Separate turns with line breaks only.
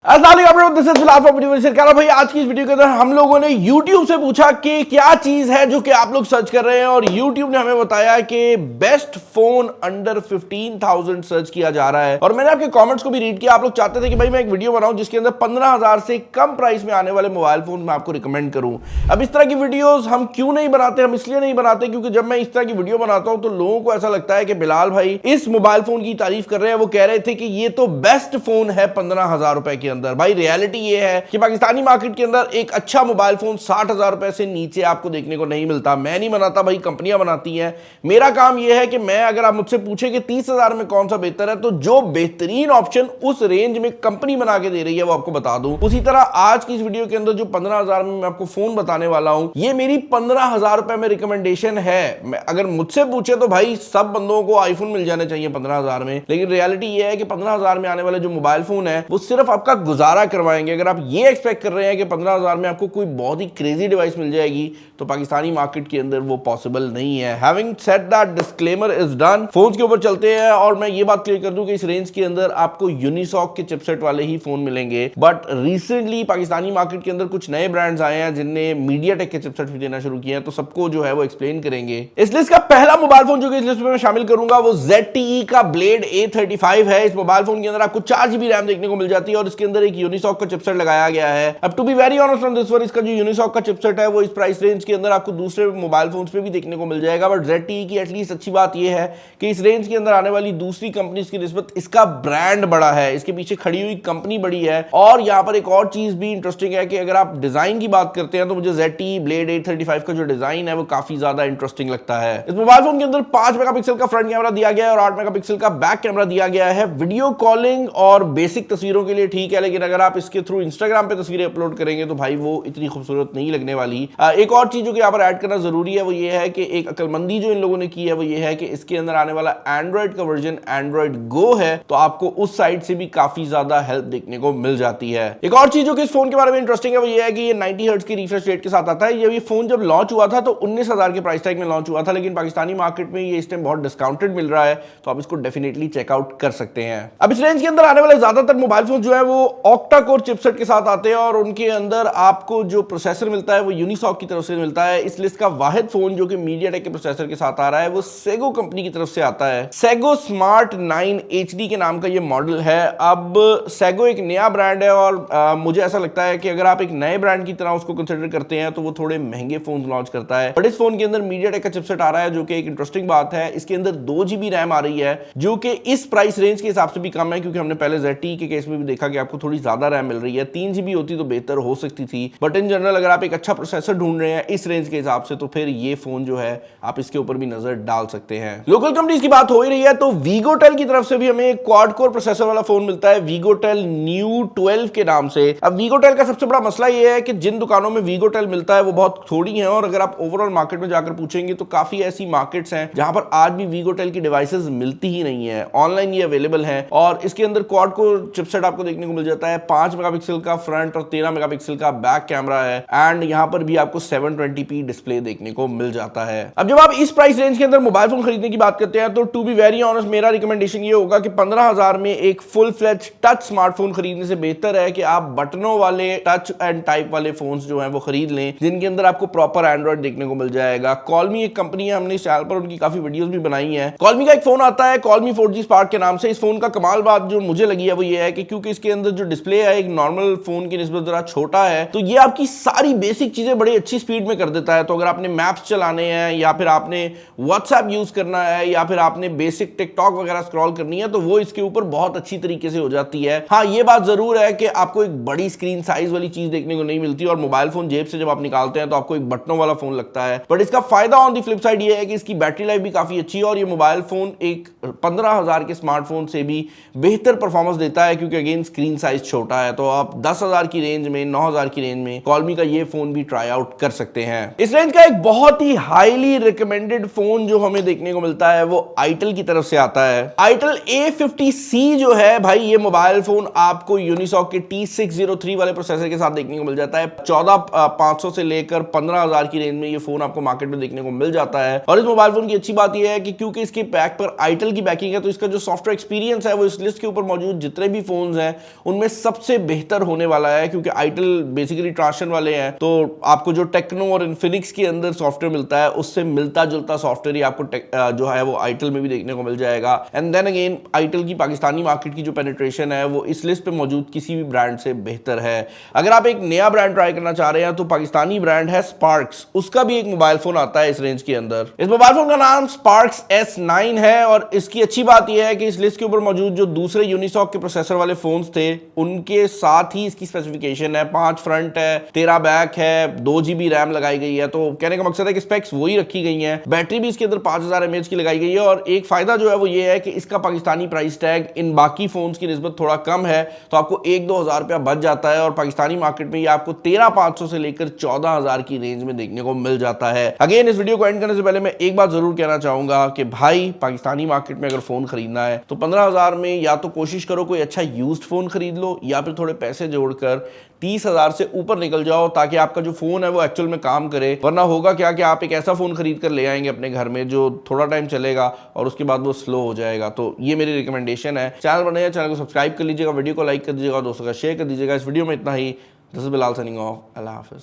भाई आज की इस वीडियो के अंदर हम लोगों ने YouTube से पूछा कि क्या चीज है जो कि आप लोग सर्च कर रहे हैं और YouTube ने हमें बताया कि बेस्ट फोन अंडर 15,000 सर्च किया जा रहा है। और मैंने आपके कमेंट्स को भी रीड किया। आप लोग चाहते थे कि भाई मैं एक वीडियो बनाऊं जिसके अंदर 15,000 से कम प्राइस में आने वाले मोबाइल फोन मैं आपको रिकमेंड करूं। अब इस तरह की वीडियोस हम क्यों नहीं बनाते? हम इसलिए नहीं बनाते क्योंकि जब मैं इस तरह की वीडियो बनाता हूं तो लोगों को ऐसा लगता है कि बिलाल भाई इस मोबाइल फोन की तारीफ कर रहे हैं। वो कह रहे थे कि ये तो बेस्ट फोन है 15,000 रुपए के अंदर। भाई रियलिटी ये है कि पाकिस्तानी मार्केट के अंदर एक अच्छा मोबाइल फोन 60,000 रुपए से नीचे आपको देखने को नहीं मिलता। मैं नहीं बनाता भाई, कंपनियां बनाती हैं। मेरा काम यह है कि मैं अगर आप मुझसे पूछे कि 30,000 में कौन सा बेहतर है तो जो बेहतरीन ऑप्शन उस रेंज में कंपनी बना के दे रही है वो आपको बता दूं। उसी तरह आज की इस वीडियो के अंदर जो 15,000 में मैं आपको फोन बताने वाला हूं ये मेरी 15,000 रुपए में रिकमेंडेशन है। अगर मुझसे पूछे तो भाई सब बंदों को आईफोन मिल जाने चाहिए 15,000 में, लेकिन रियलिटी ये है कि 15,000 में आने वाले जो मोबाइल फोन है वो सिर्फ आपका गुजारा करवाएंगे। अगर आप ये एक्सपेक्ट कर रहे हैं कि 15,000 में आपको कोई बहुत ही क्रेजी डिवाइस मिल जाएगी तो पाकिस्तानी मार्केट के अंदर वो पॉसिबल नहीं है। Having said that disclaimer is done, phones के ऊपर चलते हैं और मैं ये बात क्लियर कर दूं कि इस रेंज के अंदर आपको यूनिसॉक के चिपसेट वाले ही फोन मिलेंगे। बट रिसेंटली पाकिस्तानी मार्केट के अंदर कुछ नए ब्रांड्स आए हैं जिनने मीडियाटेक के चिपसेट भी देना शुरू किए हैं, तो सबको जो है वो एक्सप्लेन करेंगे। इस लिस्ट का पहला मोबाइल फोन जो कि इस लिस्ट में मैं शामिल करूंगा वो ZTE का ब्लेड A35 है। इस मोबाइल फोन के अंदर आपको 4GB रैम देखने को मिल जाती है और इसके अंदर एक यूनिसॉक का चिपसेट लगाया गया है। अब to be very honest on this one, इसका जो यूनिसॉक का चिपसेट है वो इस प्राइस रेंज के अंदर आपको दूसरे मोबाइल फोन्स पे भी देखने को मिल जाएगा। बट ZTE की एटलीस्ट अच्छी बात ये है कि इस रेंज के अंदर आने वाली दूसरी कंपनीज की निस्बत इसका ब्रांड बड़ा है, इसके पीछे खड़ी हुई कंपनी बड़ी है। और यहां पर एक और चीज भी इंटरेस्टिंग है कि अगर आप डिजाइन की बात करते हैं तो मुझे ZTE ब्लेड A35 का जो डिजाइन है वो काफी ज्यादा इंटरेस्टिंग लगता है। इस मोबाइल फोन के अंदर 5 मेगापिक्सल का फ्रंट कैमरा दिया गया है और 8 मेगापिक्सल का बैक कैमरा दिया गया है। वीडियो कॉलिंग और बेसिक तस्वीरों के लिए ठीक है, लेकिन अगर आप इसके थ्रू इंस्टाग्राम पे तस्वीरें अपलोड करेंगे तो भाई वो इतनी खूबसूरत नहीं लगने वाली। एक और चीज जो कि यहाँ पर ऐड करना जरूरी है वो ये है कि एक अकलमंदी जो इन लोगों ने की है वो ये है कि इसके अंदर आने वाला एंड्रॉइड का वर्जन एंड्रॉइड गो है, तो आपको उस साइड से भी काफी ज्यादा हेल्प देखने को मिल जाती है। एक और चीज जो कि इस फोन के बारे में इंटरेस्टिंग है वो ये है कि ये 90 हर्ट्ज की रिफ्रेश रेट के साथ आता है। ये फोन जब लॉन्च हुआ था तो 19,000 के प्राइस टैग में लॉन्च हुआ था, लेकिन पाकिस्तानी मार्केट में ये इस टाइम बहुत डिस्काउंटेड मिल रहा है, तो आप इसको डेफिनेटली चेकआउट कर सकते हैं। अब इस रेंज के अंदर आने वाले ज्यादातर मोबाइल फोन जो है वो ऑक्टा कोर चिपसेट के साथ आते हैं और उनके अंदर आपको जो प्रोसेसर मिलता है वो यूनिसॉक की तरफ से मिलता है। इस लिस्ट का वाहिद फोन जो कि मीडियाटेक के प्रोसेसर के साथ आ रहा है वो सेगो कंपनी की तरफ से आता है। सेगो स्मार्ट 9 HD के नाम का ये मॉडल है। अब सेगो एक नया ब्रांड है और मुझे ऐसा लगता है कि अगर आप एक नए ब्रांड की तरह उसको कंसिडर करते हैं तो वो थोड़े महंगे फोन लॉन्च करता है। बट इस फोन के अंदर मीडियाटेक का चिपसेट आ रहा है जो कि एक इंटरेस्टिंग बात है। इसके अंदर 2GB रैम आ रही है जो कि इस प्राइस रेंज के हिसाब से भी कम है, क्योंकि हमने पहले ZTE के केस में भी देखा कि आपको थोड़ी ज्यादा रैम मिल रही है। 3GB होती तो बेहतर हो सकती थी, बट इन जनरल अगर आप एक अच्छा प्रोसेसर ढूंढ रहे हैं इस रेंज के हिसाब से तो फिर ये फोन जो है आप इसके ऊपर भी नजर डाल सकते हैं। लोकल कंपनीज की बात हो ही रही है तो वीगोटेल की तरफ से भी हमें एक क्वाड कोर प्रोसेसर वाला फोन मिलता है वीगोटेल न्यू 12 के नाम से। अब वीगोटेल का सबसे बड़ा मसला ये है कि जिन दुकानों में वीगोटेल मिलता है वो बहुत थोड़ी है और अगर आप ओवरऑल मार्केट में जाकर पूछेंगे तो काफी ऐसी मार्केट्स हैं जहां पर आज भी वीगोटेल की डिवाइसेस मिलती ही नहीं है। ऑनलाइन ये अवेलेबल है और इसके अंदर क्वाड कोर चिपसेट आपको देखने को मिल जाता है। 5 मेगापिक्सल का फ्रंट और 13 मेगापिक्सल का बैक कैमरा है एंड यहां पर भी आपको 720p डिस्प्ले देखने को मिल जाता है। अब जब आप इस प्राइस रेंज के अंदर मोबाइल फोन खरीदने की बात करते हैं तो टू बी वेरी ऑनेस्ट मेरा रिकमेंडेशन ये होगा कि 15,000 में एक फुल फ्लेज टच स्मार्टफोन खरीदने से बेहतर है कि आप बटनों वाले टच एंड टाइप वाले फोन्स जो हैं वो खरीद लें जिनके अंदर आपको प्रॉपर एंड्रॉइड देखने को मिल जाएगा। कॉलमी एक कंपनी है, हमने इस चैनल पर उनकी काफी वीडियोस भी बनाई है। कॉलमी का एक फोन आता है कॉलमी 4G स्पार्क के नाम से। इस फोन का कमाल बात जो मुझे लगी है वो ये है कि क्योंकि इसके अंदर जो डिस्प्ले है एक नॉर्मल फोन की निस्बत जरा छोटा है तो ये आपकी सारी बेसिक चीजें बड़ी अच्छी स्पीड में कर देता है। तो अगर आपने मैप्स चलाने हैं या फिर आपने व्हाट्सएप यूज करना है या फिर आपने बेसिक टिकटॉक वगैरह स्क्रॉल करनी है तो वो इसके ऊपर बहुत अच्छी तरीके से हो जाती है। हाँ, ये बात जरूर है कि आपको एक बड़ी स्क्रीन साइज वाली चीज देखने को नहीं मिलती और मोबाइल फोन जेब से जब आप निकालते हैं तो आपको एक बटनों वाला फोन लगता है। बट इसका फायदा ऑन दी फ्लिप साइड ये है कि इसकी बैटरी लाइफ भी काफी अच्छी है और ये मोबाइल फोन एक 15,000 के स्मार्टफोन से भी बेहतर परफॉर्मेंस देता है क्योंकि अगेन स्क्रीन साइज छोटा है। तो आप 10,000 की रेंज में 9,000 की रेंज में कॉलमी का ये फोन भी ट्राई आउट कर सकते हैं। इस रेंज का एक बहुत ही हाईली रिकमेंडेड फोन जो हमें देखने को मिलता है वो आईटेल की तरफ से आता है। आईटेल A50C जो है भाई ये मोबाइल फोन आपको यूनिसॉक के T603 वाले प्रोसेसर के साथ देखने को मिल जाता है। 14,500 से लेकर 15,000 की रेंज में ये फोन आपको मार्केट में देखने को मिल जाता है। और इस मोबाइल फोन की अच्छी बात यह है कि क्योंकि इसके पैक पर आईटेल की बैकिंग है तो इसका जो सॉफ्टवेयर एक्सपीरियंस है वो इस लिस्ट के ऊपर मौजूद जितने भी फोन हैं उनमें सबसे बेहतर होने वाला है, क्योंकि आइटल बेसिकली ट्रांशन वाले हैं, तो आपको जो टेक्नो और इन्फिनिक्स के अंदर सॉफ्टवेयर मिलता है उससे मिलता जुलता सॉफ्टवेयर ही आपको जो है वो आइटल में भी देखने को मिल जाएगा। एंड देन अगेन आइटल की पाकिस्तानी मार्केट की जो पेनिट्रेशन है वो इस लिस्ट पे मौजूद किसी भी ब्रांड से बेहतर है। अगर आप एक नया ब्रांड ट्राई करना चाह रहे हैं तो पाकिस्तानी ब्रांड है स्पार्क्स, उसका भी एक मोबाइल फोन आता है इस रेंज के अंदर। इस मोबाइल फोन का नाम स्पार्क्स S9 है और इसकी अच्छी बात यह है कि इस लिस्ट के ऊपर मौजूद जो दूसरे यूनिसॉक के प्रोसेसर वाले फोन्स थे उनके साथ ही इसकी स्पेसिफिकेशन है। 5 फ्रंट है, 13 बैक है, 2 GB रैम लगाई गई है। तो कहने का मकसद है कि स्पेक्स वही रखी गई हैं। बैटरी भी इसके अंदर 5000 mAh की लगाई गई है और एक फायदा जो है वो ये है कि इसका पाकिस्तानी प्राइस टैग इन बाकी फोन्स की निस्बत थोड़ा कम है, तो आपको 1-2 हज़ार रुपया बच जाता है और पाकिस्तानी मार्केट में ये आपको 13,500 से लेकर 14,000 की रेंज में देखने को मिल जाता है। अगेन इस वीडियो को एंड करने से पहले मैं एक बात जरूर कहना चाहूंगा कि भाई पाकिस्तानी मार्केट में अगर फोन खरीदना है तो 15,000 में या तो कोशिश करो कोई अच्छा यूज्ड फोन खरीद लो या फिर थोड़े पैसे जोड़कर 30,000 से ऊपर निकल जाओ, ताकि आपका जो फोन है वो एक्चुअल में काम करे। वरना होगा क्या कि आप एक ऐसा फोन खरीद कर ले आएंगे अपने घर में जो थोड़ा टाइम चलेगा और उसके बाद वो स्लो हो जाएगा। तो ये मेरी रिकमेंडेशन है। चैनल बने चैनल को सब्सक्राइब कर लीजिएगा, वीडियो को लाइक कर दीजिएगा, दोस्तों का शेयर कर दीजिएगा। इस वीडियो में इतना ही। This is Bilal signing off. अल्लाह हाफिज।